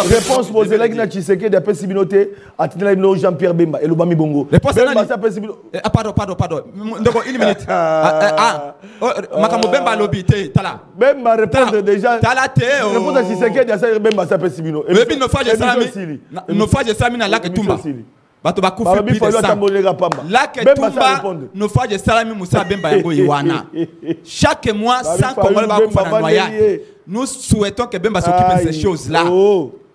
Réponse posée là qui n'a Tshisekedi d'après Sibinoté à Jean-Pierre Bemba et Lobami Bongo. Réponse pardon. Donc une minute. Makambo Bemba lobby tala. Bemba répondre déjà. Tala te. Réponse à Tshisekedi à ça Bemba s'appelle Sibino. Mais bien no faje salami na lac Tumba. Bato bakufi plus de 100. Lac Tumba no faje salami Moussa Bemba yango Iwana. Chaque mois 100 Congolais bakufa na noyade. Nous souhaitons que Bemba s'occupe de ces choses-là.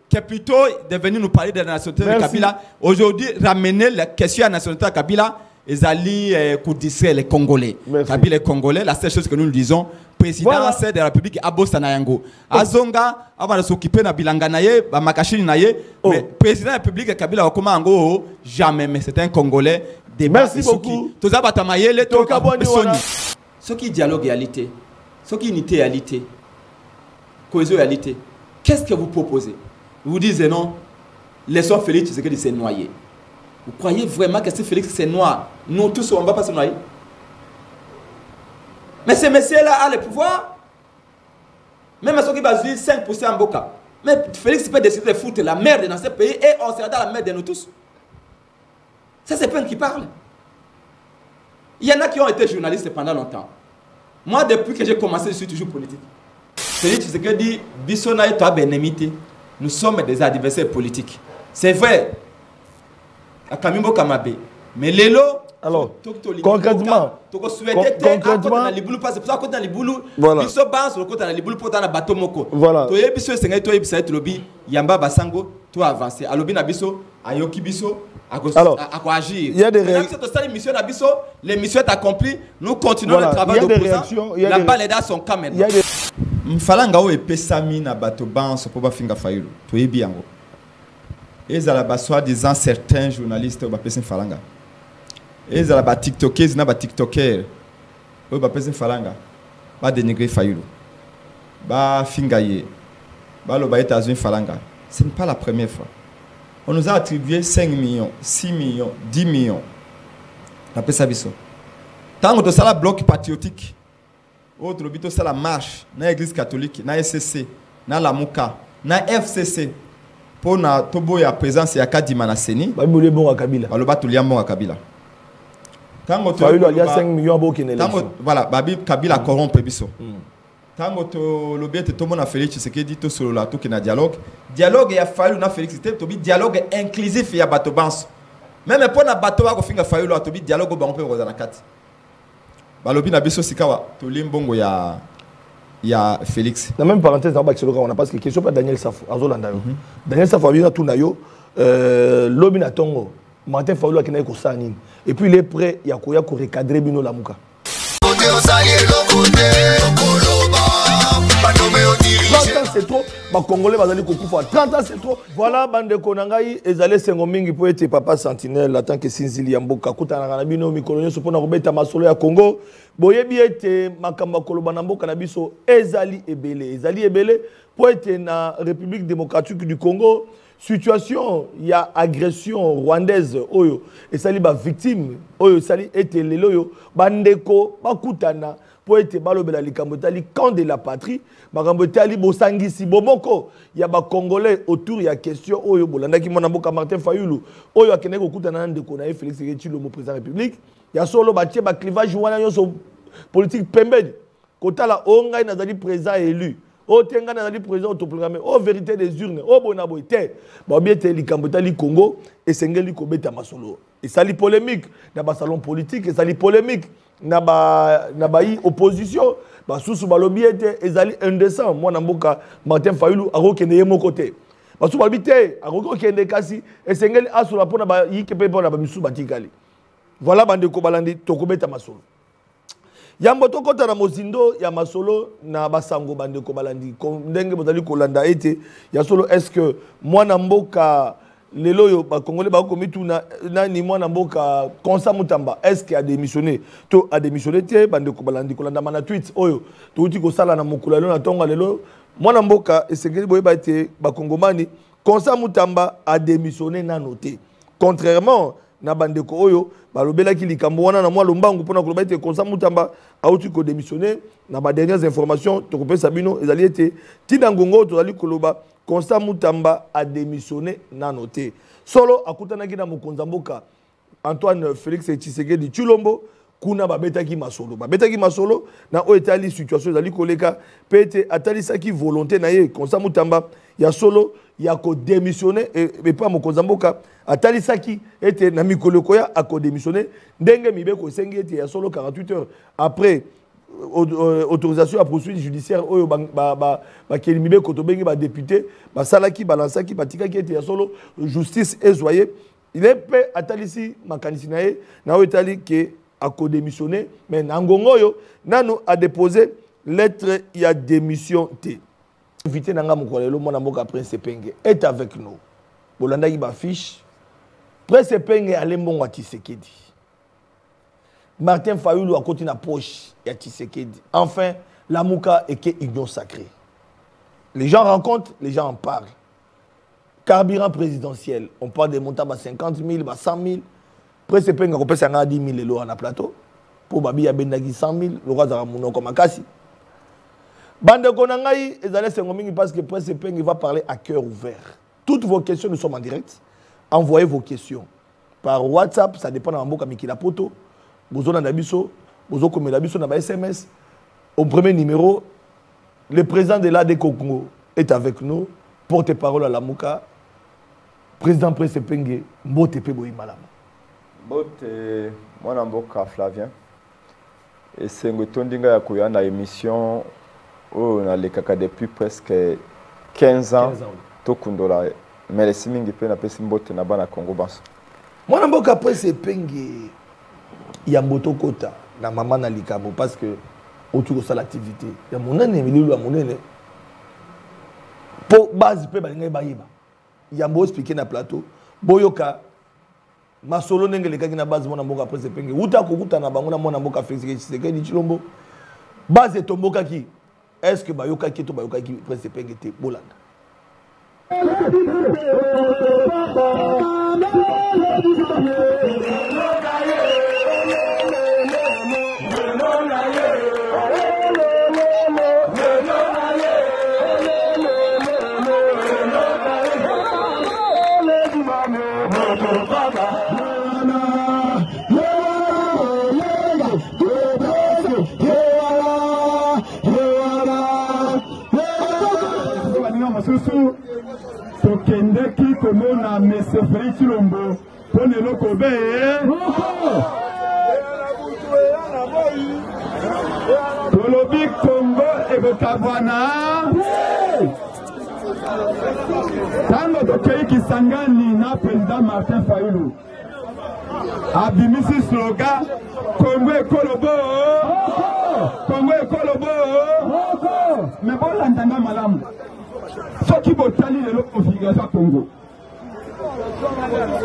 Que plutôt de venir nous parler de la nationalité de Kabila. Aujourd'hui, ramener la question à la nationalité de Kabila, ils allaient distraire les Congolais. Kabila est Congolais, la seule chose que nous nous disons, président de la République Abosana Yango. Azonga, avant de s'occuper de Bilanga Naye, Bamakashini Naye, mais président de la République Kabila Okoma Ango, jamais, mais c'est un Congolais. Merci beaucoup. Tous les Batamayele, ceux qui dialoguent réalité, ceux qui unité réalité, cohésion réalité, qu'est-ce que vous proposez? Vous disiez non, laissons Félix Tshisekedi s'est noyé. Vous croyez vraiment que si Félix s'est noyé, nous tous on ne va pas se noyer? Mais ce monsieur-là a le pouvoir. Même ceux qui basent 5% en Boka. Mais Félix peut décider de foutre la merde dans ce pays et on sera dans la merde de nous tous. Ça c'est Pen qui parle. Il y en a qui ont été journalistes pendant longtemps. Moi depuis que j'ai commencé, je suis toujours politique. Félix Tshisekedi, Bissona et toi Benemité. Nous sommes des adversaires politiques. C'est vrai. À Kamimbo Kamabe. Mais Lelo, alors, concrètement, voilà. Alors, il y a des réactions. Les missions sont accomplies. Nous continuons le travail de président. La balle est dans son camp maintenant. Mfalanga o epesami na bato banso po bafinga fayulu toyebi yango ezala baswa disant certains journalistes o bapesa mfalanga ezala ba tiktokers na ba tiktoker o bapesa mfalanga ba dénigrer fayulu ba finga ye ba lo ba États-Unis mfalanga. Ce n'est pas la première fois. On nous a attribué 5 millions, 6 millions, 10 millions. La pesa biso tango to sala bloc patriotique. Autre lobito ça la marche na église catholique na SCC na la Muka na FCC pour na tobo ya présence ya Kadima na Seni ba bolé bon à Kabila ba loba to liambo à Kabila tango to il y a 5 millions bo kene tango voilà babi Kabila corrompe biso tango to lobete to mona Félix Tshisekedi to solo la to kena dialogue ya fayu na Félix to bi dialogue inclusif ya bato banso même pour na bato ba ko finga fayu to bi dialogue ba on peut rozana kati balobi na biso sikawa to limbongo ya Félix. La même parenthèse dans Baxeloka on a parce que question pas Daniel Safo azolanda yo. Daniel Safo bien tout na yo lobi na tongo Martin Fayulu akina ko sanini et puis il est prêt ya ko recadrer bino la muka. 30 ans c'est trop, ma Congolais va aller couper 30 ans c'est trop. Voilà bande konangai ezale sengo mingi po ete papa sentinelle en tant que Sinzili Yamboka kutana na bino mikolonyo so pona kobeta masolo ya Congo. Boyebi ete makamba koloba na mboka na biso ezali ebele po ete na République démocratique du Congo situation ya agression rwandaise oyo esali ba victime oyo esali ete lelo yo bandeko bakutana po ete balobela likambo tali camp de la patrie makambo tali bosangisi bomoko ya ba congolais autour ya question oyo bolandaki mona mboka Martin Fayulu oyo akene kokutana na ndeko na Félix Tshisekedi le président de la République ya solo batie ba clivage wana nyonso politique pembeni kotala ongai nazali président élu o tenga nazali président autoproclamé o vérité des urnes o bona boité ba biete likambo tali Congo esengeli kobeta masolo esali polémique na ba salon politique esali polémique na ba opposition ba susu balobi ete ezali indécent mwana mboka Martin Fayulu akokende ye moko te basu balobi te akokende kasi esengeli asula pona ba yikepe pona ba misu batikali voilà bande ko balandi tokobeta masolo yambo tokota na mozindo ya masolo na basango bande ko balandi ndenge bozali kolanda ete ya solo est-ce que mwana mboka lelo yo ba congolais ba komituna nani mwana mboka Konsa Mutamba est-ce qu'il a démissionné to a démissionné te bande ko balandi kolanda mana tweet oyo to uti ko sala na mokula lelo na tonga lelo mwana mboka esengeli boyeba ete ba kongomani Konsa Mutamba a démissionné na noté contrairement na bande ko oyo balobela ki likambo wana na mwa lombangu pona ko ete Konsa Mutamba a uti ko démissionné na ba dernières informations to ko pesa bino ezali ete tinda ngongo to zali koloba Constant Moutamba a démissionné na noté. Solo akutana kina Mokonzamboka Antoine Félix Tshisekedi Tshilombo kuna babetaki masolo. Babetaki masolo na o etali situation zali koleka pete atali saki volonté na ye Constant Moutamba ya solo ya ko démissionner et pas Mokonzamboka atali saki ete na mikoleko ya ako démissionner ndenge mibeko sengi ete ya solo 48 heures après autorisation à poursuite judiciaire oyo ba kelimibe kotobengi ba député ba salaki balansaki batika ki était solo justice ezoyer il est peu atalisi makanisi nae na etali que a démissionné mais nangongo yo nano a déposé lettre ya démission té invité nanga mokolelo mona mboka Prince Penge est avec nous bolanda ki ba fiche Prince Penge alembongo Tshisekedi Martin Fayulu a côté na poche ya Tshisekedi. Enfin, la Mouka est que union sacrée. Les gens rencontrent, les gens en parlent. Carburant présidentiel, on parle des montants à 50 000, à 100 000. Après, c'est pas une repère, ça a 10 000 euros en plateau. Pour Babi, il y a 100 000, le roi Zaramouno comme un cassi. Bande Konangaï, ils allaient se remettre parce que Prince Peng va parler à cœur ouvert. Toutes vos questions, nous sommes en direct. Envoyez vos questions. Par WhatsApp, ça dépend de Mboka Mikila Poto. Bozo na biso, bozo komela biso na ba SMS. Au premier numéro, le président de l'AD Congo est avec nous. Porte-parole à la Mouka. Président Prince Penge, Mbote pe boyi malama. Mbote mwana mboka Flavien. Et c'est ngotondinga ya koya na émission où on a les kaka depuis presque 15 ans. Tokundola. Mais les simingi pe na pesi mbote na bana Congo baso. Mwana mboka Prince Penge il y a moto kota na maman na likabo parce que autour de ça l'activité il y a mon nene mililu ya monene pour base pe balinga bayiba il y a mo expliquer na plateau boyoka masolo ndenge lekaki na base mona mboka Prince Penge uta kokuta na bango na mona mboka Félix Tshisekedi Tshilombo base tomboka ki est-ce que bayoka ki to bayoka ki Prince Penge te bolanda Tokendeki komona Monsieur Félix Tshilombo pone lokobe Tolobi Congo ekokabwana tango tokei Kisangani na président Martin Fayulu abimisi slogan Congo ekolobo Congo ekolobo mais bon l'entendant malamu soki botali lelo configuration Congo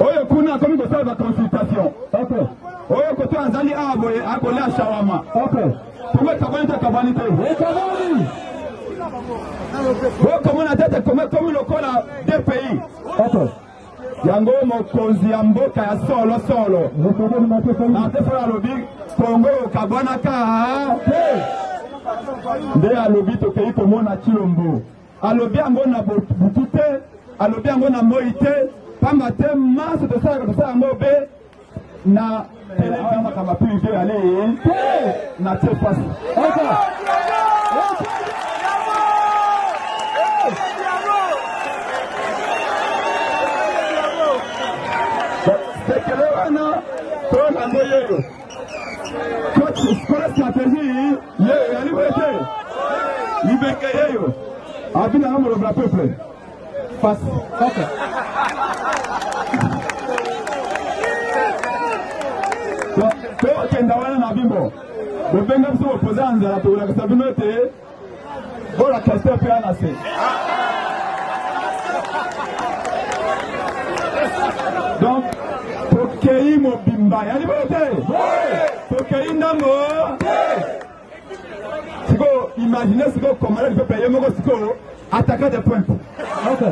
oyo kuna komi kosala ba consultation oyo koto azali aboye akolia shawama Congo kabani te kabani te oyo komona tete komi lokola deux pays yango mokonzi ya mboka ya solo solo natefo alobi Congo okabwanaka nde alobi tokei komona Tshilombo alobi yango na butu te alobi yango na moi te pamba te maso tosala yango be na telekamaka baprive ale na te pasi sekele wana toyango yeyo kola stratégie yeyo yaliwete libeke yeyo abina na molo la peuple face OK to kenda wana na bimbo bobenga biso opposé anzala to la sabino te bola question pe ana se donc tokei mobimba yali bote tokei ndambo siko imaginez siko comment il peut payer mon siko attaquer des points OK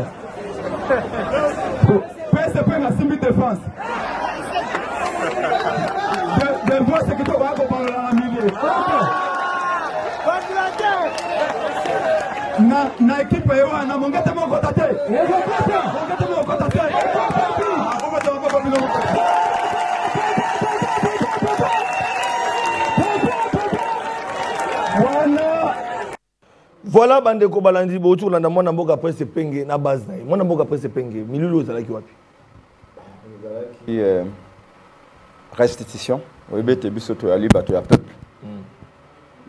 PSP na simbi défense de voir ce que tu vas parler dans la milieu na équipe wana mongete moko tate mongete moko tate voilà bandeko balandi botour landa mwana mboka presse penge na base na mwana mboka presse penge milulu ezalaki wapi restitution oyebete biso toyali bato ya peuple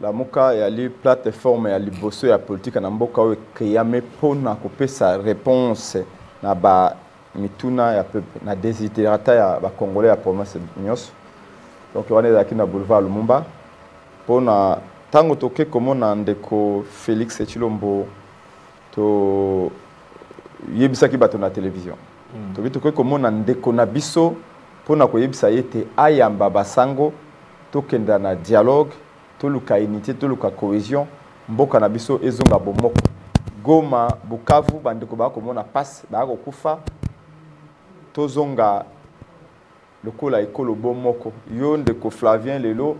la muka yali plateforme ya liboso ya politique na mboka oyo ekeyame mpona kopesa réponse na bamituna ya peuple na desiderata ya bacongolais ya province nyonso donc wana ezalaki na boulevard Lumumba mpona ntango toke komona ndeko Félix Tshilombo toyebisaki bato na télévision toki toke komona ndeko na biso mpona koyebisa ye te ayamba basango tokenda na dialogue toluka unité toluka cohésion mboka na biso ezonga bomoko Goma Bukavu bandeko bakomona passe bakokufa tozonga lokola ekolo bomoko yo ndeko Flavien lelo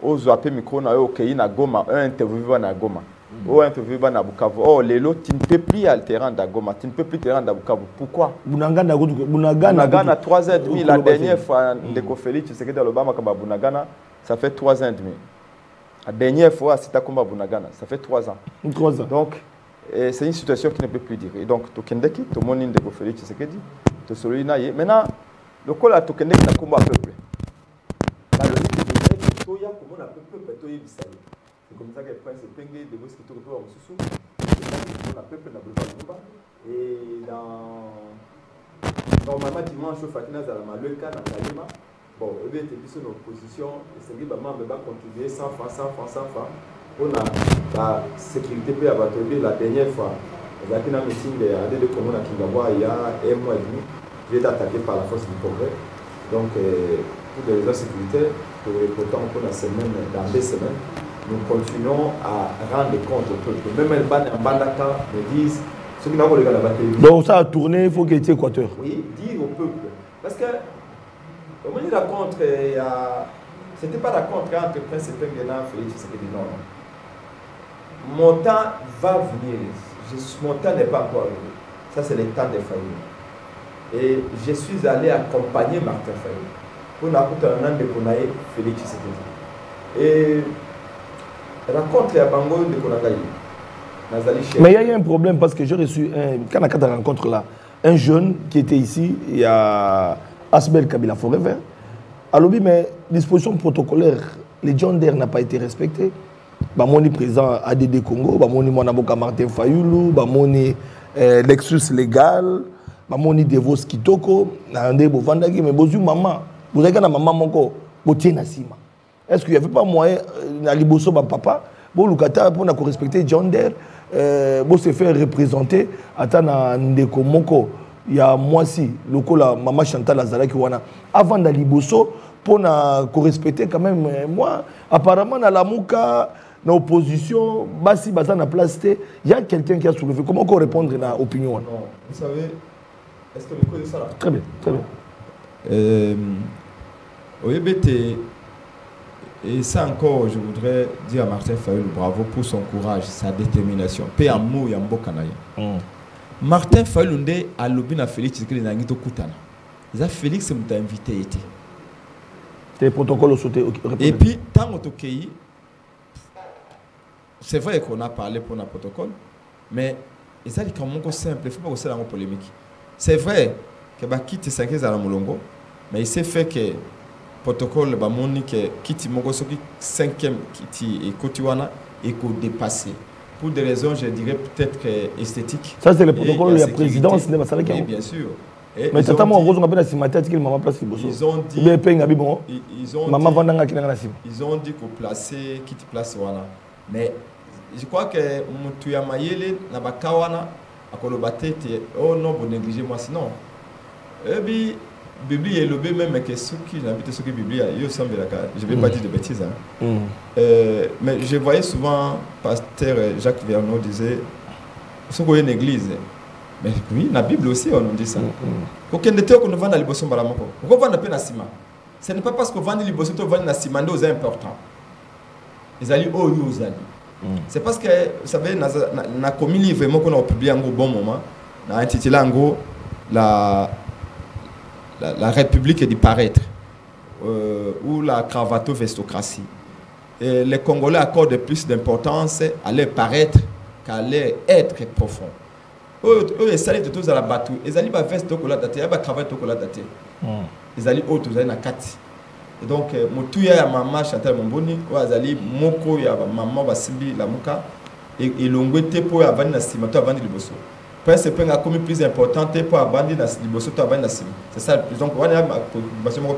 ozwa pe micro na yo okei na Goma un interview na Goma un interview na Bukavu oh lelo tu ne peux plus altérer à Goma tu ne peux plus te rendre à Bukavu pourquoi Bunagana 3h30 la dernière fois ndeko Félix Tshisekedi Alobama kamba Bunagana ça fait 3 ans et demi. La dernière fois, c'était comme Bunagana, ça fait 3 ans. 3 ans. Donc, c'est une situation qui ne peut plus durer. Et donc, Tokendeki, tout le monde est de Félix Tshisekedi, tout le monde est. Maintenant, le col à Tokendeki, c'est comme un peuple. C'est comme ça que le prince Penge, de Mosque, tout le monde est sous. Le peuple n'a pas de combat. Et normalement, dimanche, au Fatina, à la Maluka, dans la Lima. Bon, il y a une opposition, c'est que les membres vont contribuer 100 francs. On a la sécurité pour abattre la dernière fois. Il y a un meeting de communes à Kingawa il y a 1 mois et demi. J'ai été attaqué par la force du progrès. Donc, pour des raisons sécuritaires, pourtant, pour la semaine, dans 2 semaines, nous continuons à rendre compte au peuple. Même les bandes en Bandaka me disent ceux qui n'ont pas regardé la bataille. Donc, ça a tourné, il faut qu'il y ait Équateur. Oui, dire au peuple. Parce que on dit la contre, c'était pas la contre entre Prince Pengena et Félix Tshisekedi, non. Mon temps va venir, mon temps n'est pas encore arrivé. Ça c'est le temps de Fayulu. Et je suis allé accompagner Martin Fayulu pour n'accouter un an de Konaï Félix Tshisekedi. Et rencontre à Bango de Konagaï. Mais il y a un problème parce que j'ai reçu, quand on a cette rencontre là, un jeune qui était ici, il y a Asbel Kabila Forever. Alors, mais disposition protocolaire, les gendarmes n'a pas été respecté. Bamoni président ADD Congo, Bamoni Mwanaboka Martin Fayulu, Bamoni Lexus légal, Bamoni Devos Kitoko, Nande Bovandaki, mais Bozu maman, vous avez une maman moko, Botier Nassima. Est-ce qu'il n'y avait pas moyen, na liboso ba papa, bon Lukata pour na respecter gender, bon se faire représenter, atana Ndeko Moko. Il y a moi aussi, le coup là, maman Chantal Azala qui wana. Avant d'aller bosso, pour respecter quand même moi. Apparemment dans la Mouka, dans l'opposition, basi basa na place il y a quelqu'un qui a soulevé. Comment on répondre à l'opinion? Non, vous savez, est-ce que vous connaissez ça là? Très bien, très bien. Et ça encore, je voudrais dire à Martin Fayulu bravo pour son courage, sa détermination. Paix en mots et en beau canaille. Martin Fayulu a lobby na Félix Tshisekedi na ngito kutana. Ça Félix m'a invité été. Les protocoles sauté. Et puis tant au Tokei, c'est vrai qu'on a parlé pour un protocole, mais ils ont dit quand même simple, il ne faut pas que c'est la polémique. C'est vrai que bah quitte 5 ans à la Molongo, mais il s'est fait que protocole bah monique quitte Mongo soki 5e quitte et Kotiwana et qu'on dépassé. Pour des raisons, je dirais peut-être esthétiques. Ça, c'est le protocole de la présidence. Oui, bien sûr. Et mais c'est tellement rose, on a bien la tête qu'ils m'ont placé. Ils ont dit. Ils ont dit qu'on plaçait, qui te place voilà. Mais je crois que Moutuya Mayele, Nabakawana, à Kolobate, oh non, vous négligez moi sinon. Et puis, Bible est lobé même que ceux qui n'habitent ce que Bible a, je ne vais pas dire de bêtises. Hein. Mais je voyais souvent, pasteur Jacques Vernon disait, ce qu'il y a une église. Mais oui, dans la Bible aussi, on nous dit ça. Aucun de teux qu'on vend dans les boissons balamoko. On vend un peu dans ciment. Ce n'est pas parce qu'on vend les boissons qu'on vend dans ciment, c'est important. Ils allaient au Yozali. C'est parce que, vous savez, on a commis un livre qu'on a publié en bon moment, on a intitulé en gros la République du paraître, ou la cravato-vestocratie. Et les Congolais accordent plus d'importance à leur paraître qu'à leur être profond. Eux, ils salent de tous à la bateau. Ils allaient veste au cola daté, ils allaient cravate au cola daté. Ils allaient autres, ils allaient na kati. Et donc, Moutouya ya maman Chantal Momboni, ou ils moko ya maman Basimbi la muka, et l'ongwete pour avoir na sima, toi avoir le bosso. Parce que a commis plus important pour avoir le bosso, toi avoir na sima. C'est ça. Donc, on a ma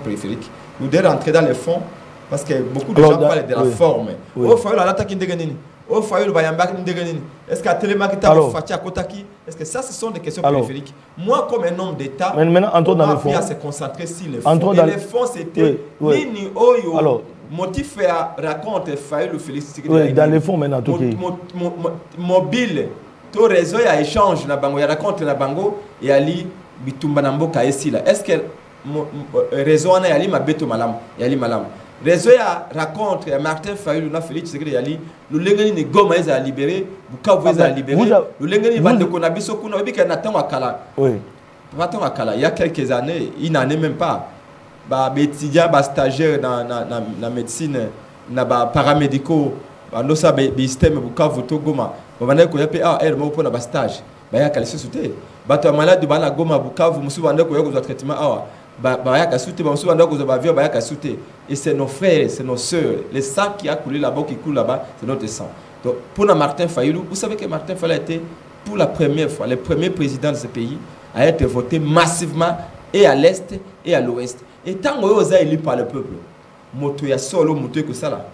périphérique. Nous devons rentrer dans les fonds parce que beaucoup de gens parlent de la forme. Oh, faut la attaque indéganine. Oh, faut le bayamba indéganine. Est-ce qu'à télémarketing ou fatia kotaki? Est-ce que ça, ce sont des questions périphériques? Moi, comme un homme d'État, on a appris à se concentrer sur les fonds. Et les fonds, c'était ni oyo. Motif raconte Faïl ou Félix. Dans les fonds, maintenant, tout mobile, tout réseau, il y a échange, il y a raconte na bango, et ali bitumba nambo kaesi là. Est-ce que réseau ana yali mabeto malam, yali malam. Réseau ya raconte Martin Faïl ou Félix Tshisekedi yali, le lengeni ni Goma est libéré, Bukavu est libéré, le lengeni va de konabiso kuna obi kana tango akala. Oui. Tango akala, il y a quelques années, il n'en est même pas. Bah étudiants, bah stagiaires dans la médecine, na bah paramédicaux, bah nous ça système Bukavu to Goma. Bah on a ko yape elle mo pour na stage. Bah ya kalisi souté. Bah to malade ba na Goma Bukavu musu bande ko yako za traitement bah ya ka souté, bah musu bande ko za ba vie bah ya ka souté. Et c'est nos frères, c'est nos sœurs, le sang qui a coulé là-bas qui coule là-bas, c'est notre sang. Donc pour Martin Fayulu, vous savez que Martin Fayulu a été pour la première fois le premier président de ce pays à être voté massivement et à l'est et à l'ouest. Et tant que vous élu par le peuple, moto ya solo moto que ça là,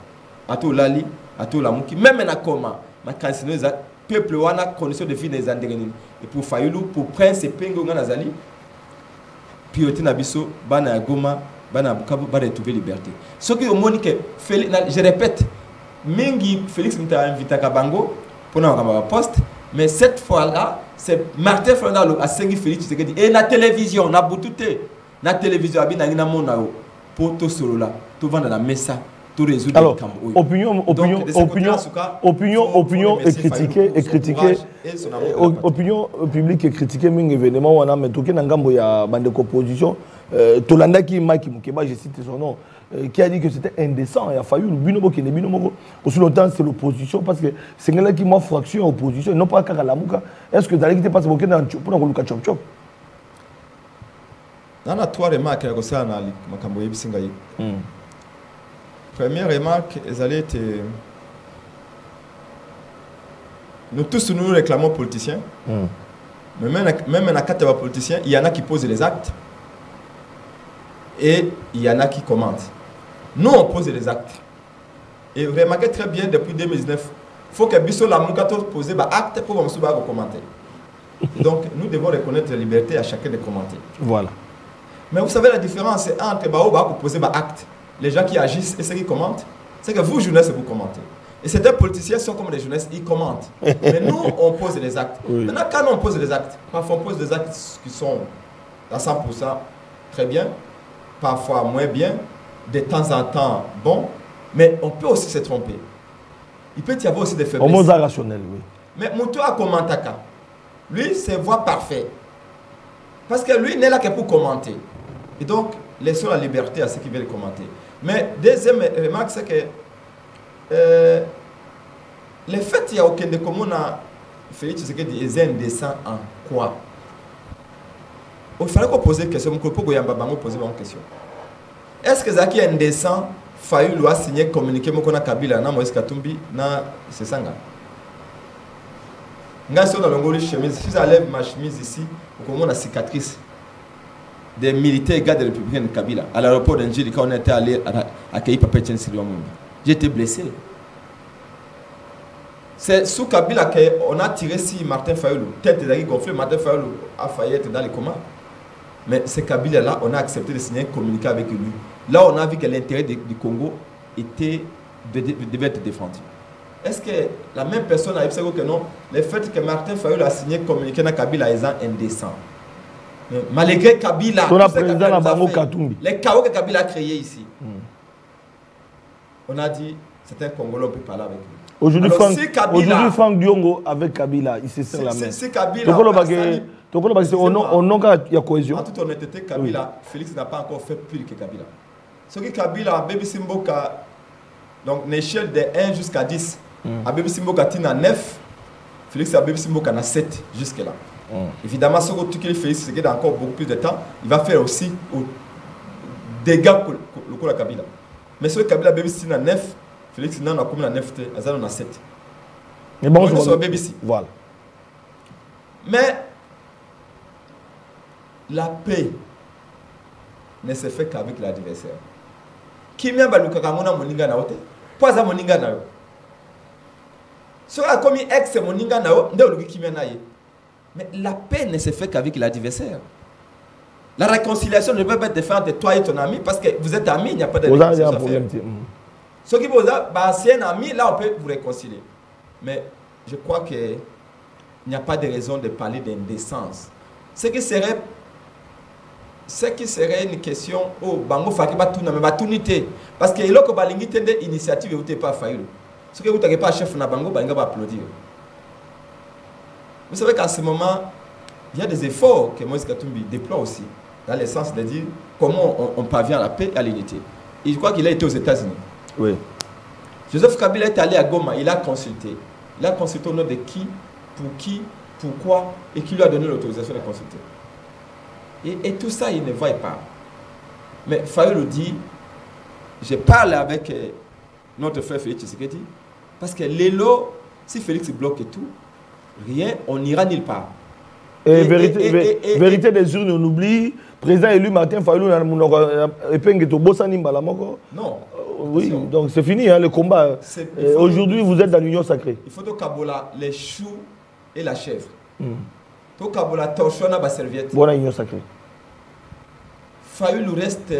ato lali, ato la muki, même na koma, ma kansino za peuple wana condition de vie des andengeni. Et pour Fayulu, pour prince pengo ngana zali, priorité na biso bana Goma, bana Bukavu, bana retrouver liberté. Ce que Monique je répète, mingi Félix m'a invité à Kabango pour un poste, mais cette fois-là, c'est Martin Fayulu a sengi Félix Tshisekedi et la télévision, na boututé. La télévision a bien pour tout solo là, tout vendre la messa, tout résoudre. Alors, opinion et critiquer, opinion publique et critiquer même événement on a mais tout qui n'a ngambo ya bande opposition, Tolanda qui Maki Mukeba, je cite son nom, qui a dit que c'était indécent. Il a fallu le binomo qui n'est binomo. Aussi longtemps c'est l'opposition parce que c'est là qui m'a fraction opposition, non pas qu'à la mouka. Est-ce que d'aller qui te passe pour le chop chop? On a trois remarques à ça dans le Bisingaï. Première remarque, nous tous nous réclamons politiciens. Mais même dans quatre politiciens, il y en a qui posent les actes et il y en a qui commentent. Nous, on pose les actes. Et remarquez très bien, depuis 2019, il faut que Bissot la Moukato pose des actes pour nous commenter. Donc, nous devons reconnaître la liberté à chacun de commenter. Voilà. Mais vous savez la différence entre poser des actes, les gens qui agissent et ceux qui commentent, c'est que vous, jeunesse, vous commentez. Et certains politiciens sont comme les jeunesses, ils commentent. Mais nous, on pose les actes. Oui. Maintenant, quand on pose les actes, parfois on pose des actes qui sont à 100% très bien, parfois moins bien, de temps en temps bon, mais on peut aussi se tromper. Il peut y avoir aussi des faiblesses. Au moins rationnel, oui. Mais Moutou a commenté. Lui, c'est voix parfait. Parce que lui n'est là que pour commenter. Et donc, laissons la liberté à ceux qui veulent commenter. Mais deuxième remarque, c'est que le fait qu'il y a aucun de communes à Félix Tshisekedi est indécent en quoi? Il fallait qu'on pose une question. Poser une question. Est-ce que Zaki est indécent? Fayulu a signé communiqué Mokona Kabila na Moïse Katumbi na Sesanga. Si je lève ma chemise ici, on a une cicatrice des militaires et gardes républicains de Kabila à l'aéroport d'Angéli quand on était allé accueillir Papa Etienne Sylvain Mumba. J'ai été blessé. C'est sous Kabila qu'on a tiré si Martin Fayulu, tête de gonflée, Martin Fayulu a failli être dans les comas. Mais ce Kabila-là, on a accepté de signer un communiqué avec lui. Là, on a vu que l'intérêt du Congo devait être défendu. Est-ce que la même personne a dit que non? Le fait que Martin Fayulu a signé un communiqué dans Kabila est indécent. Malgré Kabila, les chaos que Kabila a créé ici, on a dit c'est un Congolais, on peut parler avec lui. Aujourd'hui, Franck Diongo avec Kabila, il se sert la main. C'est Kabila. On a cohésion. En toute honnêteté, Kabila, Félix n'a pas encore fait pire que Kabila. Ce que Kabila, à Baby Simboka, donc une échelle de 1 jusqu'à 10, à Baby Simboka, il a 9, Félix à Baby Simboka, il a 7 jusque-là. Évidemment, ce que Félix, c'est qu'il a encore beaucoup plus de temps, il va faire aussi dégâts pour le Kabila. Mais ce que Kabila, Baby Simboka, 9, Félix, il a combien de 9, Azan en a 7. Mais bon, on est sur BBC. Voilà. Mais la paix ne se fait qu'avec l'adversaire. Qui m'a dit que moninga na ote? Pas à moninga na yo. Sur la commis ex moninga na yo, ndé qui m'a naïe. Mais la paix ne se fait qu'avec l'adversaire. La réconciliation ne peut pas être faire de toi et ton ami parce que vous êtes amis, il n'y a pas de réconciliation. Ce qui vous a, si un ami, là on peut vous réconcilier. Mais je crois qu'il n'y a pas de raison de parler d'indécence. Ce qui serait une question, oh, bango faki batuna, mais batunité. Parce que l'autre balingi tende initiative ou pas failli. Ce que vous n'avez pas chef na bango, bango va applaudir. Vous savez qu'à ce moment, il y a des efforts que Moïse Katumbi déploie aussi, dans le sens de dire comment on parvient à la paix et à l'unité. Et je crois qu'il a été aux États-Unis. Oui. Joseph Kabila est allé à Goma, il a consulté. Il a consulté au nom de qui, pourquoi, et qui lui a donné l'autorisation de consulter. Et tout ça, il ne voit pas. Mais Fayulu dit, je parle avec notre frère Félix Tshisekedi, parce que l'élo, si Félix bloque et tout, rien, on n'ira nulle part. Vérité des urnes, on oublie. Président élu Martin Fayulu, non. Oui, donc c'est fini, hein, le combat. Aujourd'hui, vous êtes dans l'union sacrée. Il faut que Kabola les choux et la chèvre. To Kabola torchona ba serviette. Bonne union sacrée. Fayulu reste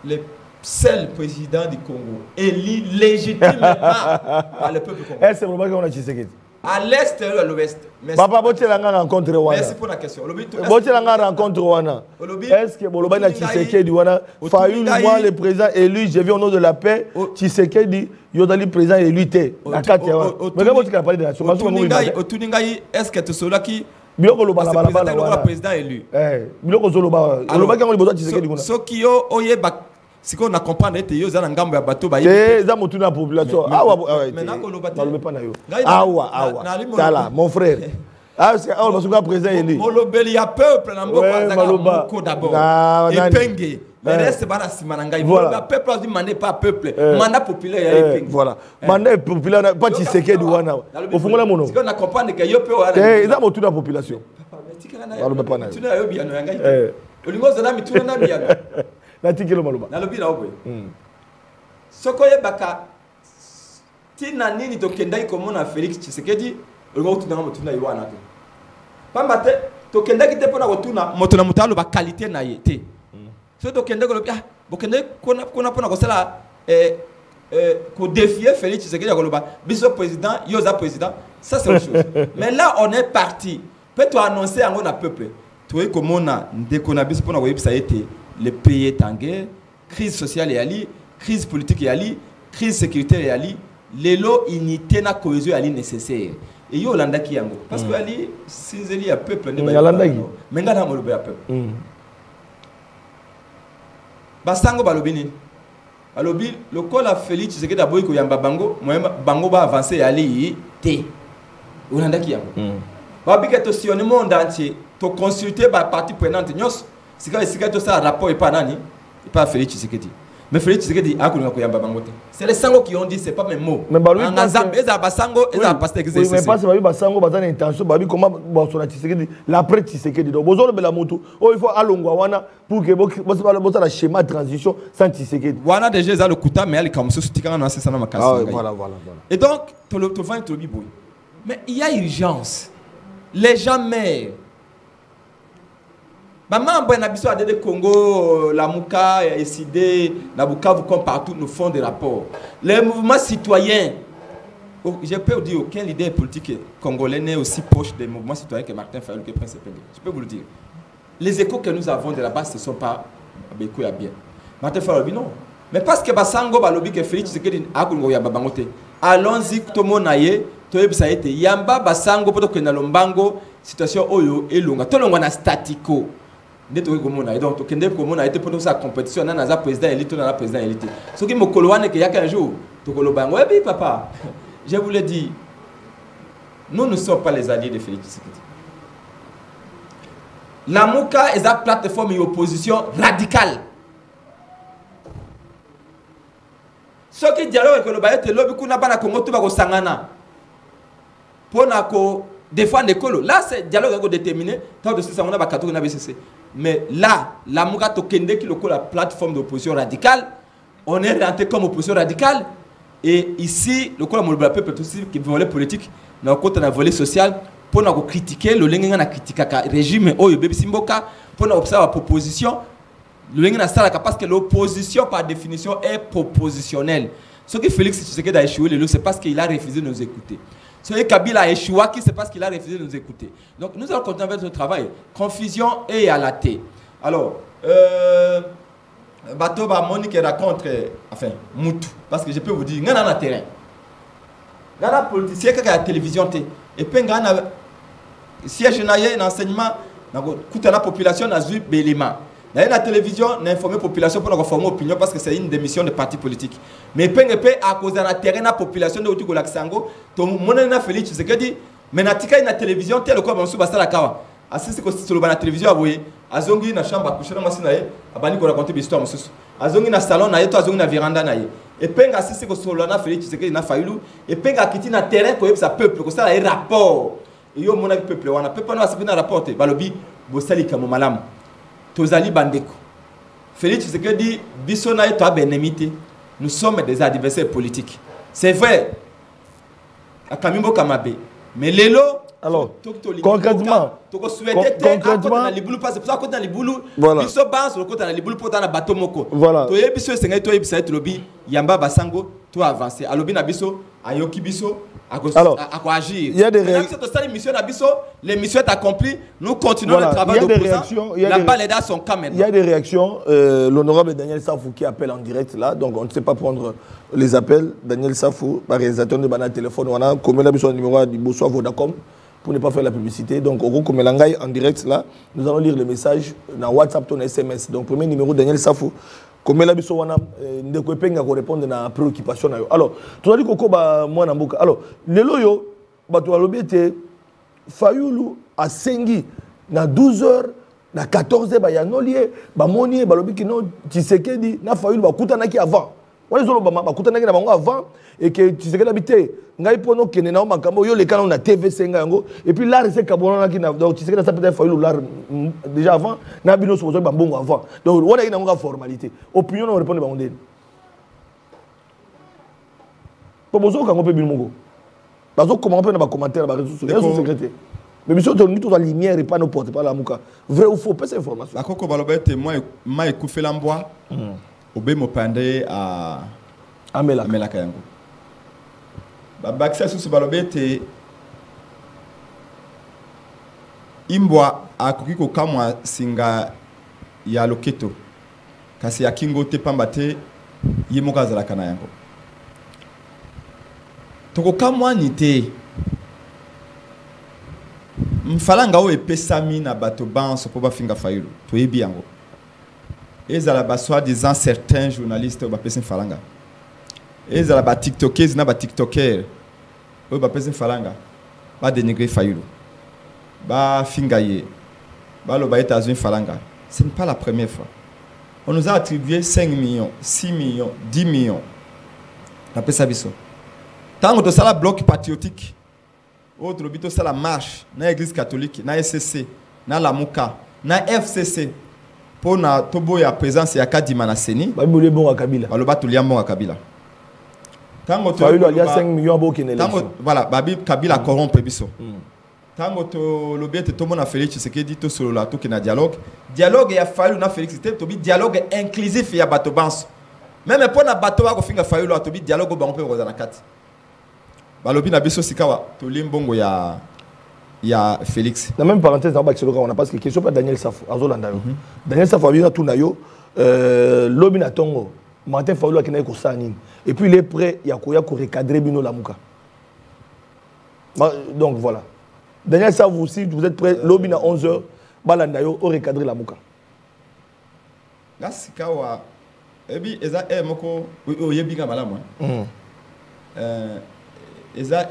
le seul président du Congo élu légitimement par le peuple congolais. C'est vraiment qu'on a Tshisekedi. À l'est et à l'ouest. Papa, Botelanga rencontre Wana. Merci pour la question. Botelanga rencontre Wana. Est-ce que Bolobana Tshisekedi Wana Fayulu, moi le président élu, je viens au nom de la paix. Tshisekedi, Yodali président élu. La carte. Mais quand tu as parlé de la nation, est-ce que tu seras qui Biloko loba la balabala. Le président élu. Biloko zoloba. Loba quand on boza Tshisekedi Wana. Ce qui oye si on a compris que yo za ngambo ya bato ba yé za motuna population awa maintenant ko loba pas na yo awa tala mon frère c'est awa basuka président élu molobeli ya peuple na mboko azaka ko d'abord et penge le reste bana simananga il le peuple a demandé pas peuple mandat populaire ya penge voilà mandat populaire pas Tshisekedi wana au fongola mono si on a compris que yo pe wa za motuna population baloba pas na yo tuna yo biano yangai olingo zana mituna na biano natikelo maloba nalobi na obwe sokoye baka tina nini tokendaki komona Félix Tshisekedi olingo tunanga motuna yiwana te pamba te tokendaki te pona kotuna moto na mutalo ba qualité na ye te so tokendaki lobi bokende kona pona kosala ko défier Félix Tshisekedi ya koloba biso président yoza président ça c'est autre chose mais là on est parti peut-être annoncer yango na peuple toi komona ndeko na biso pona ko yebisa été le pays est en guerre, crise sociale et ali, crise politique et ali, crise sécuritaire et ali, l'élo unité na cohésion ali nécessaire. Et yo landa ki yango parce que ali sinzeli ya peuple ne ba landa ki menga na molobe ya peuple. Basango balobi ni. Balobi lokola Félix Tshisekedi aboyi ko yamba bango, bango ba avancer ali té. Yo landa ki yango. Ba biketo sillonner monde entier, to consulter ba partie prenante nyos. Si quand il ça rapport et pas nani, et pas Félix Tshisekedi. Mais Félix Tshisekedi a connu koyamba bangote. C'est les sango qui ont dit c'est pas mes mots. Mais balu ngazambe eza basango eza pasteur exercice. Mais pas c'est balu basango bazana intention balu comment bon Tshisekedi l'après Tshisekedi. Donc bozolo bela moto. Oh il faut alongwa wana pour que bosa la schéma de transition sans Tshisekedi. Wana déjà za le kuta mais ali comme ça sotika na c'est ça na makasi. Ah voilà. Et donc to vend to biboy. Mais il y a urgence. Les gens meurent. Maman, de Congo, la Mouka, SID, la Bukavu, comme partout, nous font des rapports. Les mouvements citoyens, je peux vous dire, aucun leader politique congolais n'est aussi proche des mouvements citoyens que Martin Fayulu, que Prince Epenge. Je peux vous le dire. Les échos que nous avons de la base, ce ne sont pas bien. Martin Fayulu, non. Mais parce que Basango balobi que Félix Tshisekedi akungo ya babangote. Allons-y tout mon aye, to yebisa ete yamba Basango poto ke na lombango situation oyo elonga. To longa na statico. Neto ko mona donc to kende ko mona ete poto sa compétition na za président élite na président élite. Ce qui mokolo wane ke yaka un jour to ko lobango. Eh bien papa, je vous l'ai dit. Nous ne sommes pas les alliés de Félix Tshisekedi. La Mouka est la plateforme d'opposition radicale. Ce qui dialogue avec le Bayet, lobby kuna bana Congo tout va sangana. Pour défendre l'écolo. Là c'est dialogue qui est déterminé. Tant de ça on a ba na BCC. Mais là, la Mouka to kende qui la plateforme d'opposition radicale, on est rentré comme opposition radicale et ici le col le peuple aussi qui volet politique, dans côté na volet social pour nous critiquer le lingue na critiquer le régime oyo bébé simboka pour nous observer la proposition le lingue na sala parce que l'opposition par définition est propositionnelle. Ce que Félix Tshisekedi a échoué c'est parce qu'il a refusé de nous écouter. Ce que Kabila a échoué c'est parce qu'il a refusé de nous écouter. Donc nous allons continuer avec notre travail. Confusion et à la thé. Alors bateau ba Monique raconte enfin Moutou parce que je peux vous dire ngana na terrain. Ngana politicien qui a la télévision et puis ngana siège na yé enseignement na kuta la population na zui belima. Na la télévision na informer population pour la former opinion parce que c'est une démission de parti politique. Mais pengepé à cause de la terrain na population de Outi Golaksango, to monena Félix Tshisekedi mais na tika na télévision tel quoi bonso basala kawa. Assisi ko sur la télévision aboye azongi na chambre coucher na masina ye abani ko raconter histoire mosusu. Azongi na salon na ye to azongi na véranda na ye. Et penga assisi ko sur na Félix Tshisekedi na Fayulu et penga kiti na terrain ko yebisa peuple ko sala un rapport. Et yo mona peuple wana peuple na asibina rapporter balobi bosali kamo malamu. Tozali bandeko. Félix Tshisekedi biso na eto abenemité. Nous sommes des adversaires politiques. C'est vrai. Akamimbo Kamabe. Mais lelo alors concrètement concrètement parce que ça côté na libulu biso bas le côté na libulu pour na bateau moko. Voilà. To yebiso senga to yebisa et lobi yamba basango to avancer. Alobi na biso ayoki biso. Alors, il y a des réactions. Les missions sont accomplies. Nous continuons le travail d'opposant. La balle est dans son camp maintenant. Il y a des réactions. L'honorable Daniel Safou qui appelle en direct là, donc on ne sait pas prendre les appels. Daniel Safou, par réalisateur de Banal Téléphone, on a comme le numéro du Boussois Vodacom pour ne pas faire la publicité. Donc, au comme l'angaï en direct là, nous allons lire le message dans WhatsApp, ton SMS. Donc, premier numéro Daniel Safou. Comme la biso wana ndeko epenga ko répondre na préoccupation na yo. Alors, tu as dit koko ba mwana mboka. Alors, lelo yo bato balobi ete Fayulu a sengi na 12h na 14h ba ya nolie ba moni balobi kino Tshisekedi na Fayulu ba kutanaki avant. Wale zolo ba kutanaki na bango avant et que Tshisekedi habité ngai pono kene na makambo yo le kana na TV senga yango et puis là c'est kabona ki na donc Tshisekedi ça peut-être Fayulu là déjà avant na bino so ba mbongo avant. Donc wana ina nga formalité. Opinion on répond ba ondeni. Pobozo ka ngopé bino moko. Bazo comment peut na ba commentaire ba réseaux sociaux secrétaire. Mais monsieur tu dois la lumière et pas nos porte pas la muka. Vrai ou faux pas cette information. La koko balobete moi écoufé l'ambois. Obe mo pande à Amela Kayango. Babaksa sous balobete imbwa akukiko kamwa singa ya loketo kasi ya kingo te pambate yemoka zala kana yango toko kamwa nite mfalanga o epesami na bato banso po bafinga Fayulu to yebi yango ezala ba soi-disant certains journalistes ba pesa mfalanga ezala ba tiktokers na ba tiktoker o ba pesa mfalanga ba dénigrer Fayulu ba fingaye ba lo ba États-Unis falanga. Ce n'est pas la première fois. On nous a attribué 5 millions, 6 millions, 10 millions. La paix sabiso. Tant que ça la bloc patriotique, autre bito ça la marche, na église catholique, na SCC, na la Mouka, na FCC. Pour na tobo ya présence ya Kadima na Seni. Ba bolé bon à Kabila. Ba lo ba tulia bon à Kabila. Tant que il y a 5 millions bo qui n'élection. Voilà, babi Kabila corrompe biso. Tango to lobiete to mona Félix Tshisekedi to solo la to ki na dialogue il a fallu na Félix Tshisekedi to bi dialogue inclusif ya bato banso même pour na bato ba ko finga Fayulu to bi dialogue ba on peut rozana kati balobi na biso sikawa to limbongo ya Félix la même parenthèse dans Baxelo on a parce que question pas Daniel Safou azolanda yo Daniel Safou a bien tout na yo lobi na tongo Martin Fayulu a kina ko sanine. Et puis il est prêt, il y a ko recadrer bino lamuka. Donc voilà. Daniel, ça vous aussi, vous êtes prêts, l'obin à 11h, balandayo, au recadrer lamuka. Là, c'est kawa. Et puis, eza moko, oyebiga malamu. Eza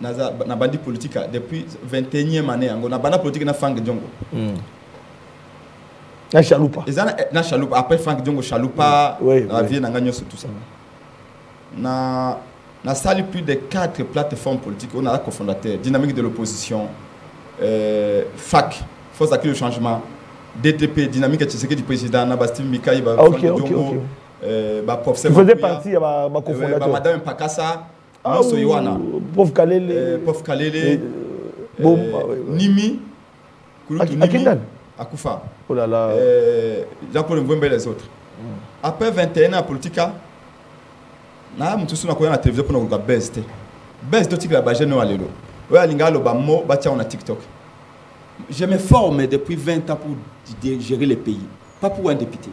na bandi politique depuis 21e année ango na banda politique na Frank Diongo. Na chaloupa. Eza na chaloupa après Frank Diongo chaloupa na vie na ngagno tout ça. Na sali plus de 4 plateformes politiques, on a un cofondateur, dynamique de l'opposition, FAC, Force d'accueil au changement, DTP, dynamique du président, Nabastim Mikaï, Vous faisiez partie de ma cofondateur. Madame Pakassa, Prof Kalele, Nimi, Akoufa, Jean-Paul Mbouembe et les autres. Après 21 ans en politique, na mutu suna ko na télévision pour nous best best dotik la baje no alelo oya linga lo ba mo ba tia on a TikTok. Je me forme depuis 20 ans pour gérer le pays, pas pour un député.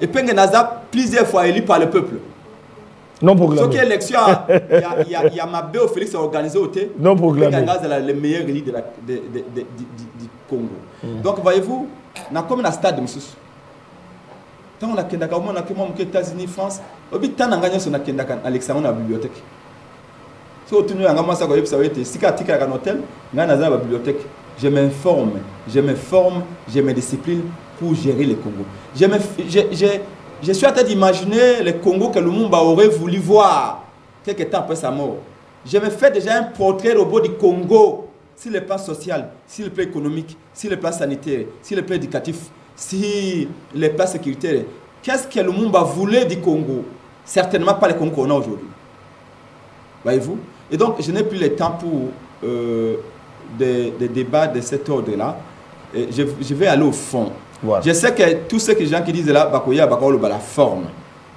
Et puis naza plusieurs fois élu par le peuple. Non programmé. Ce qui est élection il y a Mabé au Félix organisé au thé. Non programmé. C'est le meilleur élu du Congo. Donc voyez-vous, na comme na stade monsieur. Tant on a kendaka au moins na aux États-Unis, France. Obi tan nganya so na kendaka Alexandre na bibliothèque. So tunu nga masa ko yebisa wete sika tika ka hôtel, nga na za la bibliothèque. Je m'informe, je me discipline pour gérer le Congo. Je suis en train d'imaginer le Congo que Lumumba aurait voulu voir quelques temps après sa mort. Je me fais déjà un portrait robot du Congo sur le plan social, sur le plan économique, sur le plan sanitaire, sur le plan éducatif, sur le plan sécuritaire. Qu'est-ce que Lumumba voulait du Congo? Certainement pas le Congo qu'on a aujourd'hui. Voyez-vous? Et donc, je n'ai plus le temps pour des débats de cet ordre-là. Je vais aller au fond. Voilà. Je sais que tous ces gens qui disent là, la forme.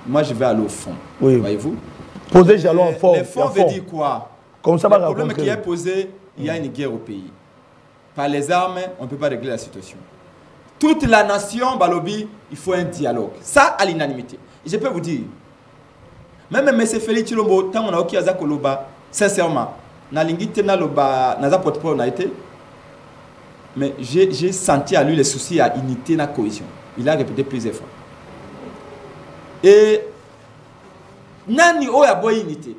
Moi, je vais aller au fond. Oui. Voyez-vous? Poser jalon en forme. Le fond veut dire quoi? Comme ça, le problème qui est posé, il y a une guerre au pays. Par les armes, on ne peut pas régler la situation. Toute la nation, Balobi, il faut un dialogue. Ça, à l'unanimité. Je peux vous dire, même M. Félix Chilombo, tant on a oki azakoloba, sincèrement, na lingite na loba, na za porte-parole na été, mais j'ai senti à lui les soucis à unité, na cohésion. Il a répété plusieurs fois. Et nani o ya boy unité.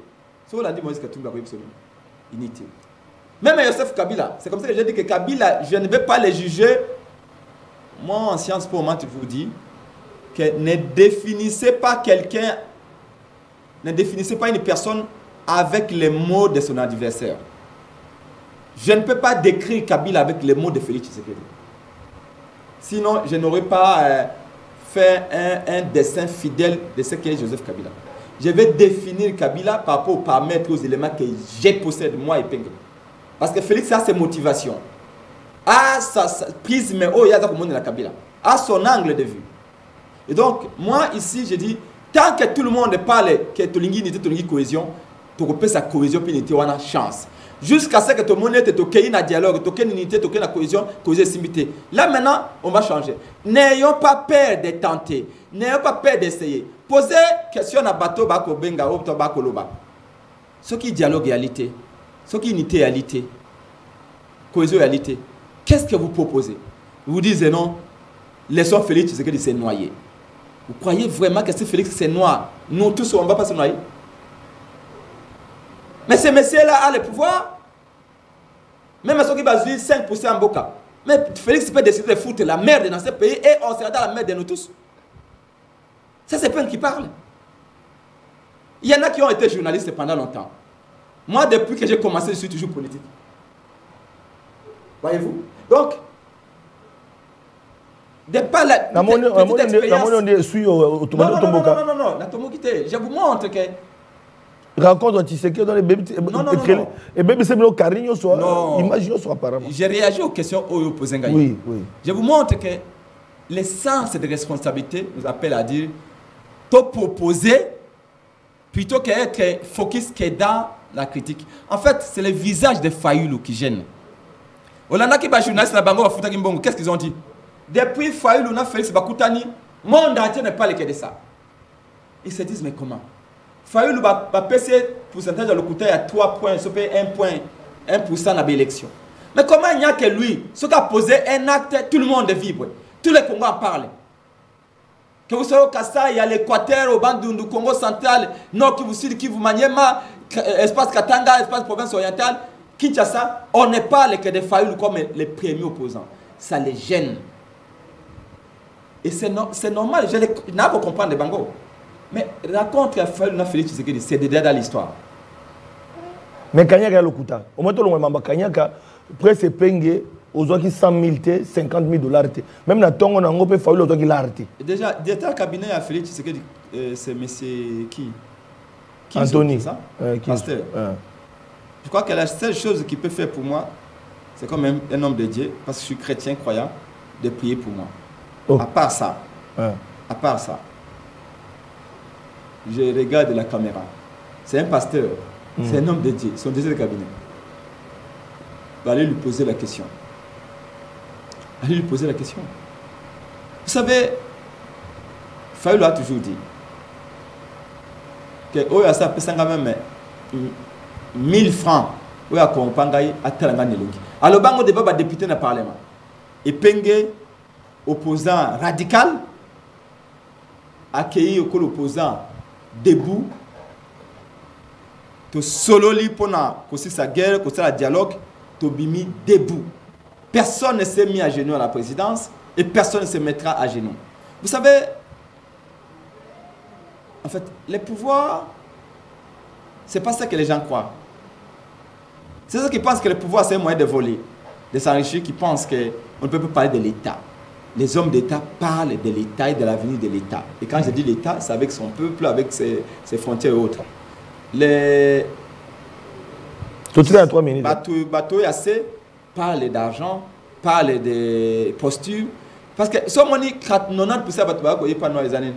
So l'a dit Moïse Katumbi unité. Même Joseph Kabila, c'est comme ça que j'ai dit que Kabila, je ne vais pas les juger. Moi, en sciences pour moi, je vous dis que ne définissez pas quelqu'un, ne définissez pas une personne avec les mots de son adversaire. Je ne peux pas décrire Kabila avec les mots de Félix Tshisekedi. Sinon, je n'aurais pas fait un dessin fidèle de ce qu'est Joseph Kabila. Je vais définir Kabila par rapport aux paramètres, aux éléments que j'ai possède moi et Pengel. Parce que Félix a ses motivations. À sa prisme, il y a la Kabila, à son angle de vue. Et donc, moi ici, je dis, tant que tout le monde parle que tu as une cohésion, tu repères sa cohésion, puis tu as une chance. Jusqu'à ce que tout le monde ait un dialogue, tu aies une unité, tu aies une cohésion, simité. Là maintenant, on va changer. N'ayons pas peur de tenter, n'ayons pas peur d'essayer. Posez question à bateau, bako benga, ou bako loba. Ce qui est dialogue réalité, ce qui est unité réalité, cohésion réalité. Qu'est-ce que vous proposez? Vous disiez non, laissons Félix Tshisekedi s'est noyé. Vous croyez vraiment que si Félix s'est noyé, nous tous on ne va pas se noyer? Mais ce monsieur-là a le pouvoir. Même ceux qui basent 5% en Boka. Mais Félix peut décider de foutre la merde dans ce pays et on sera dans la merde de nous tous. Ça c'est Pen qui parle. Il y en a qui ont été journalistes pendant longtemps. Moi, depuis que j'ai commencé, je suis toujours politique. Voyez-vous? Donc, de pas la petite expérience... Non, je vous montre que... Rencontre Tshisekedi dans les bébés... Et bébé c'est le carigno soit... Imagine soit apparemment. J'ai réagi aux questions au Pozengaï. Oui, oui. Je vous montre que l'essence de responsabilité nous appelle à dire te proposer plutôt qu'être focus que dans la critique. En fait, c'est le visage de Fayulu qui gêne. Olanda qui va journaliste na bango bafuta kimbongo, qu'est-ce qu'ils ont dit? Depuis Fayulu na Félix Bakutani, monde entier ne parle que de ça. Ils se disent, mais comment? Fayoulou va passer pourcentage de l'écouteur à 3 points, ça peut 1% dans l'élection. Mais comment il n'y a que lui, ce qui a posé un acte, tout le monde vibre. Tous les Congos en parlent. Que vous soyez au Kassai, il y a l'Équateur, au Bandundu, Congo central, Nord Kivu Sud, Kivu Maniema, espace Katanga, espace province orientale, Kinshasa, on ne parle que de Fayoulou comme les premiers opposants. Ça les gêne. Et c'est normal, je n'ai pas compris de Bango. Mais raconte à Fayoulou, Félix Tshisekedi, c'est déjà dans l'histoire. Mais Kanyaka Lokuta, au moins tout le monde Kanyaka, presque pengé, aux autres qui 100 000 T, 50 000 $. Même dans Tongo, on a fait aux autres qui l'arrêté. Déjà, directeur cabinet à Félix Tshisekedi, c'est monsieur qui Anthony. Ça Pasteur. Je crois que la seule chose qu'il peut faire pour moi, c'est quand même un homme de Dieu, parce que je suis chrétien croyant, de prier pour moi. Oh. À part ça, je regarde la caméra. C'est un pasteur, c'est un homme de Dieu, son deuxième cabinet. Allez lui poser la question. Allez lui poser la question. Vous savez, Fayoulou a toujours dit que Oya ça peut même 1000 francs. Oya Kompangaï à Talanga Nelongi. Alors, bango débat député dans le Parlement. Et Penge, opposant radical, accueilli au l'opposant debout, to solo li pona kosi sa guerre, kosi la dialogue, to bimi debout. Personne ne s'est mis à genoux à la présidence et personne ne se mettra à genoux. Vous savez, en fait, les pouvoirs, c'est pas ça que les gens croient. C'est ceux qui pensent que le pouvoir c'est un moyen de voler, de s'enrichir, qui pensent qu'on ne peut pas parler de l'État. Les hommes d'État parlent de l'État et de l'avenir de l'État. Et quand je dis l'État, c'est avec son peuple, avec ses frontières et autres. Les bateaux assez parlent d'argent, parlent de postures. Parce que si on dit 90% de bateaux, il n'y a pas de années.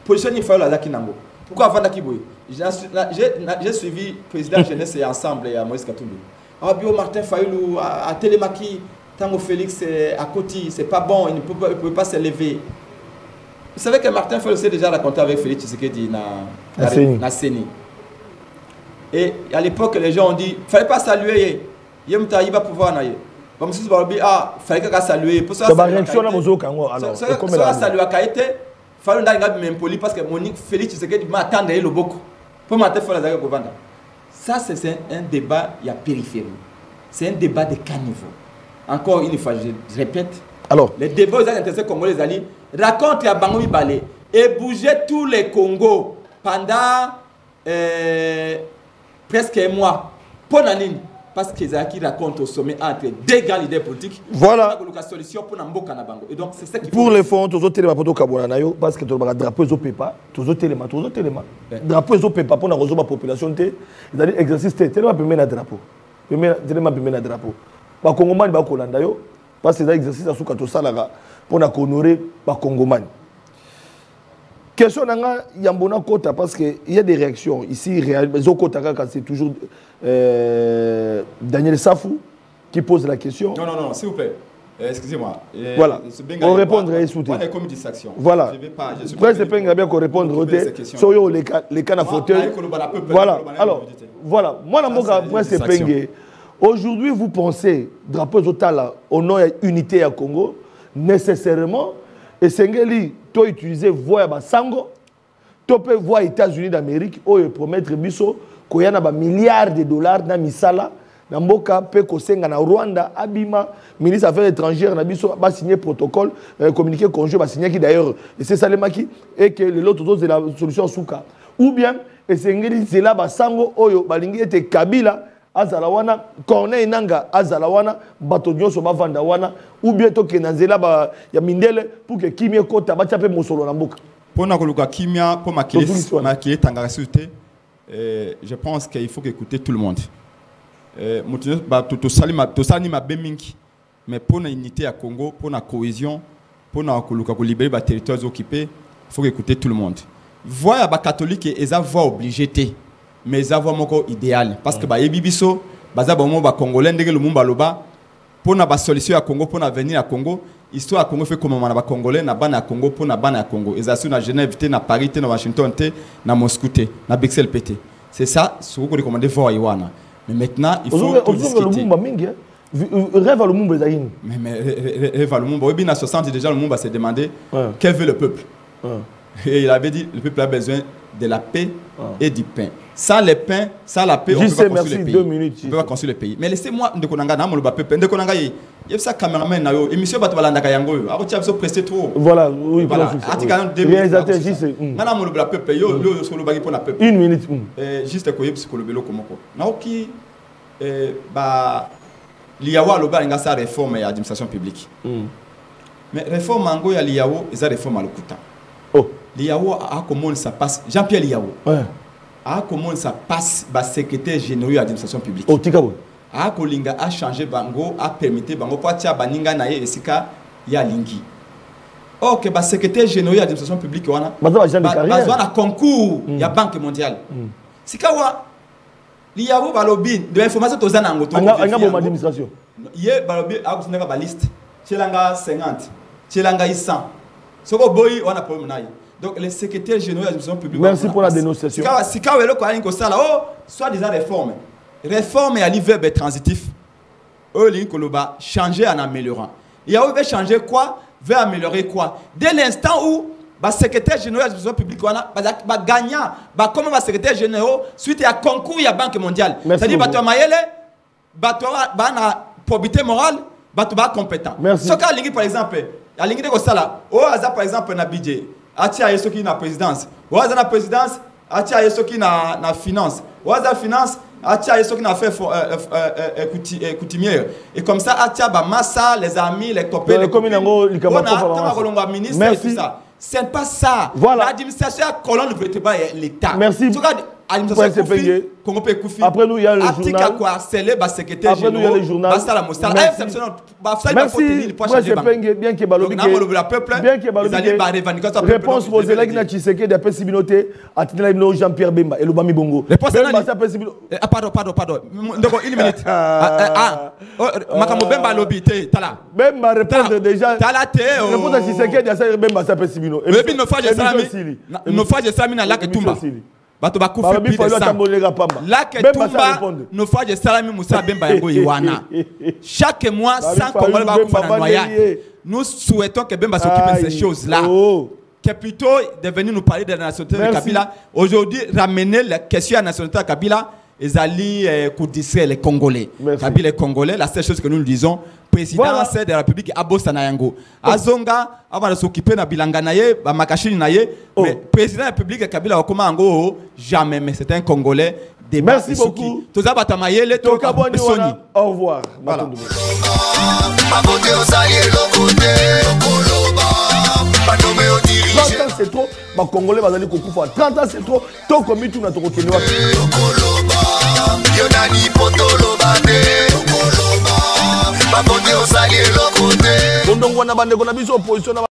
Position, il faut la Kinango. Pourquoi avant d'Akiboui? J'ai suivi le président jeunesse et ensemble à Moïse Katumbi. Bio Martin Fayoulou à Télémaki, Tango Félix à côté, c'est pas bon, il ne peut pas se lever. Vous savez que Martin Fayoulou s'est déjà raconté avec Félix Tshisekedi na CENI. Et à l'époque, les gens ont dit, il ne fallait pas saluer. Il va pouvoir naïe. Comme si il fallait pas saluer. Pour ça, réaction à Mozo Kango. Alors, ça saluer à Kaïté. Il fallait pas impoli parce que Monique Félix Tshisekedi m'attendait le beaucoup. Pour m'attendre à la Govanda. Ça, c'est un débat, il y a périphérie. C'est un débat de caniveau. Encore une fois, je répète. Alors, les débats aux intéressés congolais, les alliés, racontent à Bangoui Balé et bouger tous les Congos pendant presque un mois. Pour la ligne. Parce que Zaki raconte au sommet entre deux grands leaders politiques. Voilà. Et donc, c'est ça qui pour les fonds, tous les télémas pour Kabonanayo, parce que tu as drapeau aux pépas, tous les télémas. Drapeau aux pépas pour la population, c'est-à-dire exercice tellement permet un drapeau. Tellement permet un drapeau. Par Congoman, ba Kolandayo, parce que c'est exercice à Soukato Salaga pour honorer par Congoman. Question nanga Yambona Kota parce qu'il y a des réactions ici. C'est toujours Daniel Safou qui pose la question. Non, s'il vous plaît. Excusez-moi. Voilà. On répondrait sous voilà. Presque bien qu'on répondre sur les cannes à fauteuil. Voilà. Alors, voilà. Moi, la presque pengé. Aujourd'hui, vous pensez, drapeau Zotala, au nom et unité à Congo, nécessairement, et Sengeli, tu as utilisé voie à Sango, tu peux voir les États-Unis d'Amérique, où ils promettent biso, qu'il y a des milliards de dollars dans Misala, dans Mboka, Pekosenga, na Rwanda, Abima, ministre des Affaires étrangères, na biso, va signer protocole, communiqué conjoint, va signer qui d'ailleurs, et c'est Salemaki, et que l'autre chose de la solution Souka. Ou bien, et Sengeli, c'est là, Sango, Oyo, Balingi était Kabila, Azalawana, Corneille Nanga, Azalawana, Batonion Soba Vandawana, ou bien toke Nanzela, ya Mindele, pour que Kimia Kota, Batiape Mosolo Namboka. Pour Nakoluka Kimia, pour maquiller Tangarasuté, je pense qu'il faut écouter tout le monde. Mais pour la unité à Congo, pour la cohésion, pour libérer les territoires occupés, il faut écouter tout le monde. Voir les catholiques, ils ont voix obligée. Mais ils ont encore idéal parce que les Bibiso, les Congolais, pour la solution à Congo, pour l'avenir à Congo, histoire à Congo fait comme on a Congolais, na ban à Congo pour na ban à Congo. Ils assurent na Genève, na Paris, na Washington, na Moscou, na Bruxelles pété. C'est ça, ce qu'on recommande voir Iwana. Mais maintenant, il faut tout discuter. Rêve à le monde, mais rêve à le monde. Oui, en 60 déjà le monde s'est demandé quel veut le peuple. Et il avait dit le peuple a besoin de la paix et du pain. Sans le pain, sans la paix, on ne peut pas construire le pays. 2 minutes. On peut pas construire le pays. Mais laissez-moi Ndekonanga na mo le peuple. Ndekonanga y a ça caméraman na yo émission bato balanda yango yo. Ako tia so pressé trop. Voilà, oui, voilà. Atika 2 minutes. Réalisateur juste. Na mo le peuple yo so le bagi pour la peuple. 1 minute. Juste ko yeb ko le belo komoko. Na oki ba liawa lo ba nga sa réforme ya administration publique. Mais réforme ango ya liawo eza réforme lokuta. Oh. Liawo a comment ça passe Jean-Pierre Liawo. Ouais. A comment ça passe ba secrétaire général de l'administration publique. Oh tikabo. A kolinga a changé bango a permettre bango pour tia baninga na ye esika ya lingi. OK ba secrétaire général de l'administration publique wana. Bazwa na concours ya Banque mondiale. Sika wa Liawo balobi de information tozana ngoto. Anga bo administration. Ye balobi a kusinga ba liste. Chelanga 50. Chelanga 100. Soko boy wana problème na ye. Donc, les secrétaires généraux de l'administration publique. Merci pour la dénonciation. Si vous avez soit des réformes. Réforme et un verbe transitif. Changer en améliorant. Il y a changer quoi? Veut améliorer quoi? Dès l'instant où le secrétaire général de l'administration publique va gagner, comme le secrétaire général, suite à concours, il y a Banque mondiale. C'est-à-dire que tu as probité morale, tu as compétent. Merci. Par exemple, la ligne de Kosala, par exemple, na budget. Atia yesoki na présidence. Waza na présidence, atia yesoki na finance. Waza finance, atia yesoki na fait coutumière. Et comme ça, atia ba massa, les amis, les copains, les copines. On a ministre et tout ça. C'est pas ça. Voilà. L'administration colonne ne veut pas l'État. Merci. Après nous, il y a le journal. Après nous, il y a le journal. Merci. Moi, je pense bien que Balobi. Bien que Balobi. Réponse posée là, qui a Tshisekedi d'après Sibinoté, à Jean-Pierre Bemba et Lubami Bongo. Réponse pardon. Une minute. Makamo Bemba Lobi, tala. Bemba répond déjà. Tala te. Réponse à Tshisekedi, à Bemba s'appelle Sibino. Et puis, nos fages Salami, la Ketumba. Bato ba kufi plus de 100. Là que Tumba nos fois de Salami Moussa Bemba Yango Iwana. Chaque mois 100 Congolais va kufa na noyade. Nous souhaitons que Bemba s'occupe de ces choses-là. Que plutôt de venir nous parler de la nationalité de Kabila. Aujourd'hui, ramener la question à la nationalité de Kabila, ils allaient distraire les Congolais. Kabila les Congolais, la seule chose que nous disons, président de la République Abosta Nayango. Azonga, avant de s'occuper de Bilanga Naye, Makashini Naye, mais président de la République Kabila Okomango, jamais, mais c'est un Congolais. Merci beaucoup. Au revoir. Voilà. C'est trop, les Congolais vont aller au 30 ans c'est trop, tant qu'on met tout dans ton côté.